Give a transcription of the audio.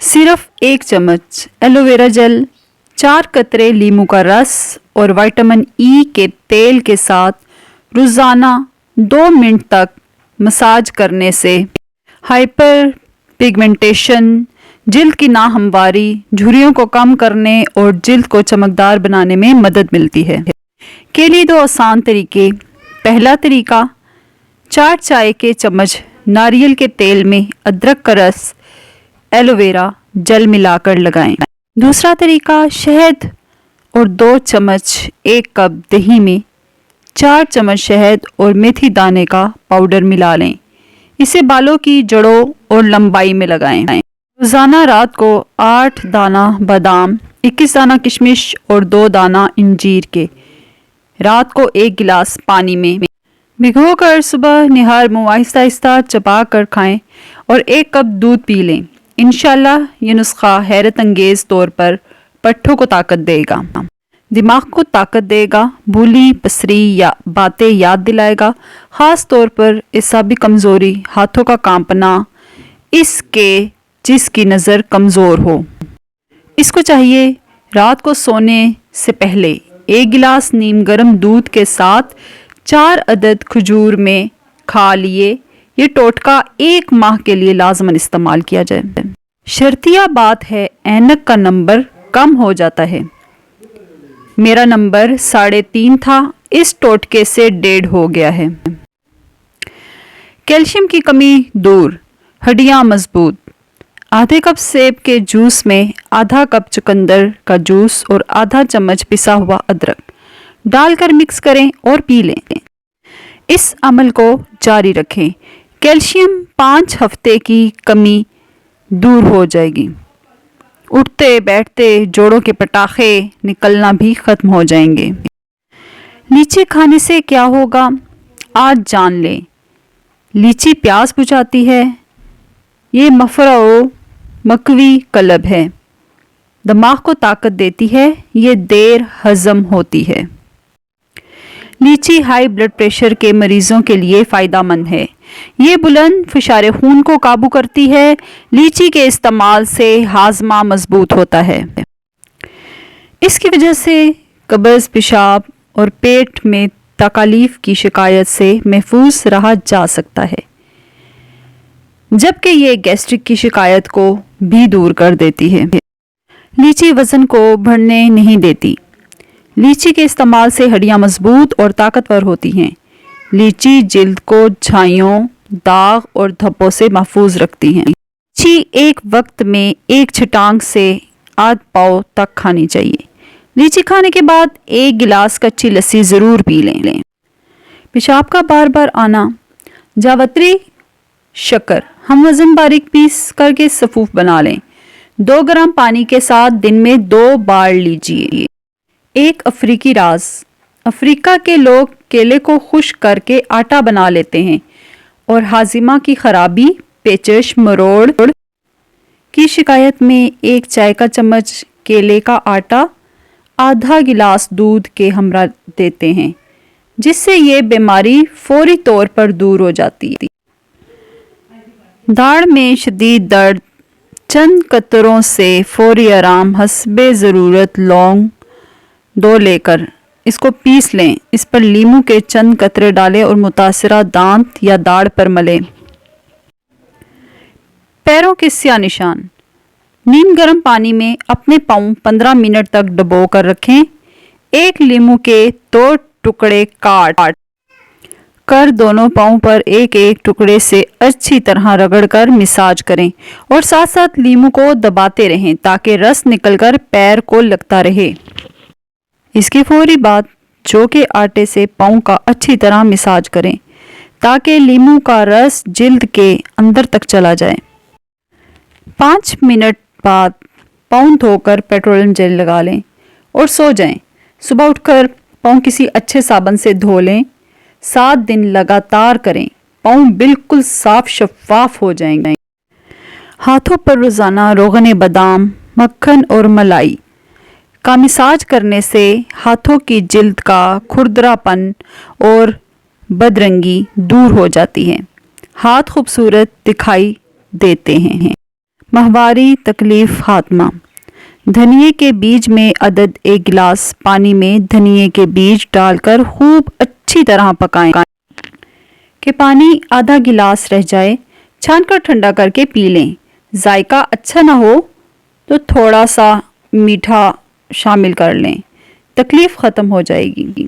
صرف 1 چمچ aloe vera جل، 4 قطرے لیموں کا رس اور وٹامن ای کے تیل کے ساتھ روزانہ 2 منٹ تک مساج کرنے سے ہائپر پگمنٹیشن، جلد کی ناہمواری، جھریوں کو کم کرنے اور جلد کو چمکدار بنانے میں مدد ملتی ہے۔ کے لیے 2 آسان طریقے۔ پہلا طریقہ، 4 چائے کے چمچ ناریل کے تیل میں ادرک کا رس، ایلو ویرا جل ملا کر لگائیں۔ دوسرا طریقہ، شہد اور 2 چمچ 1 کپ دہی میں 4 چمچ شہد اور میتھی دانے کا پاؤڈر ملا لیں۔ اسے بالوں کی جڑوں اور لمبائی میں لگائیں۔ روزانہ رات کو 8 دانہ بادام، 21 دانہ کشمش اور 2 دانہ انجیر کے رات کو 1 گلاس پانی میں بھگو کر صبح نہار منہ آہستہ آہستہ چبا کر کھائیں اور 1 کپ دودھ پی لیں۔ انشاءاللہ یہ نسخہ حیرت انگیز طور پر پٹھوں کو طاقت دے گا، دماغ کو طاقت دے گا، بھولی بسری یا باتیں یاد دلائے گا، خاص طور پر اعصابی کمزوری، ہاتھوں کا کانپنا، جس کی نظر کمزور ہو۔ اس کو چاہیے رات کو سونے سے پہلے 1 گلاس نیم گرم دودھ کے ساتھ 4 عدد کھجور میں کھا لیے۔ یہ ٹوٹکا 1 ماہ کے لیے لازماً استعمال کیا جائے۔ شرطیہ بات ہے، اینک کا نمبر کم ہو جاتا ہے۔ میرا نمبر 3.5 تھا، اس ٹوٹکے سے 1.5 ہو گیا ہے۔ کیلشیم کی کمی دور، ہڈیاں مضبوط۔ آدھے کپ سیب کے جوس میں آدھا کپ چقندر کا جوس اور آدھا چمچ پسا ہوا ادرک ڈال کر مکس کریں اور پی لیں۔ اس عمل کو جاری رکھیں، کیلشیم 5 ہفتے کی کمی دور ہو جائے گی۔ اٹھتے بیٹھتے جوڑوں کے پٹاخے نکلنا بھی ختم ہو جائیں گے۔ لیچی کھانے سے کیا ہوگا، آج جان لیں۔ لیچی پیاس بجھاتی ہے، یہ مفرع و مکوی قلب ہے، دماغ کو طاقت دیتی ہے، یہ دیر ہضم ہوتی ہے۔ لیچی ہائی بلڈ پریشر کے مریضوں کے لیے فائدہ مند ہے، یہ بلند فشار خون کو قابو کرتی ہے۔ لیچی کے استعمال سے ہاضمہ مضبوط ہوتا ہے، اس کی وجہ سے قبض، پیشاب اور پیٹ میں تکالیف کی شکایت سے محفوظ رہا جا سکتا ہے، جبکہ یہ گیسٹرک کی شکایت کو بھی دور کر دیتی ہے۔ لیچی وزن کو بڑھنے نہیں دیتی، لیچی کے استعمال سے ہڈیاں مضبوط اور طاقتور ہوتی ہیں۔ لیچی جلد کو جھائیوں، داغ اور دھبوں سے محفوظ رکھتی ہیں۔ لیچی ایک وقت میں 1 چھٹانک سے آدھ پاؤ تک کھانی چاہیے۔ لیچی کھانے کے بعد 1 گلاس کچی لسی ضرور پی لیں۔ پیشاب کا بار بار آنا، جاوتری شکر ہم وزن باریک پیس کر کے سفوف بنا لیں، 2 گرام پانی کے ساتھ دن میں 2 بار لیجیے۔ ایک افریقی راز، افریقہ کے لوگ کیلے کو خشک کر کے آٹا بنا لیتے ہیں اور ہاضمہ کی خرابی، پیچش، مروڑ کی شکایت میں 1 چائے کا چمچ کیلے کا آٹا آدھا گلاس دودھ کے ہمراہ دیتے ہیں، جس سے یہ بیماری فوری طور پر دور ہو جاتی ہے۔ داڑھ میں شدید درد، چند قطروں سے فوری آرام، حسب ضرورت لونگ 2 لے کر اس کو پیس لیں، اس پر لیموں کے چند قطرے ڈالیں اور متاثرہ دانت یا داڑھ پر ملیں۔ پیروں کے سیاہ نشان، نیم گرم پانی میں اپنے پاؤں 15 منٹ تک ڈبو کر رکھیں، 1 لیموں کے 2 ٹکڑے کاٹ کر دونوں پاؤں پر 1 ٹکڑے سے اچھی طرح رگڑ کر مساج کریں اور ساتھ ساتھ لیموں کو دباتے رہیں تاکہ رس نکل کر پیر کو لگتا رہے۔ اس کے فوری بعد جو کے آٹے سے پاؤں کا اچھی طرح مساج کریں تاکہ لیموں کا رس جلد کے اندر تک چلا جائے۔ 5 منٹ بعد پاؤں دھو کر پیٹرولیم جیل لگا لیں اور سو جائیں۔ صبح اٹھ کر پاؤں کسی اچھے صابن سے دھو لیں، 7 دن لگاتار کریں، پاؤں بالکل صاف شفاف ہو جائیں گے۔ ہاتھوں پر روزانہ روغن بادام، مکھن اور ملائی کا مساج کرنے سے ہاتھوں کی جلد کا کھردرا پن اور بدرنگی دور ہو جاتی ہے، ہاتھ خوبصورت دکھائی دیتے ہیں۔ ماہواری تکلیف خاتمہ۔ دھنیے کے بیج میں عدد 1 گلاس پانی میں دھنیے کے بیج ڈال کر خوب اچھی طرح پکائیں کہ پانی آدھا گلاس رہ جائے، چھان کر ٹھنڈا کر کے پی لیں۔ ذائقہ اچھا نہ ہو تو تھوڑا سا میٹھا شامل کر لیں، تکلیف ختم ہو جائے گی۔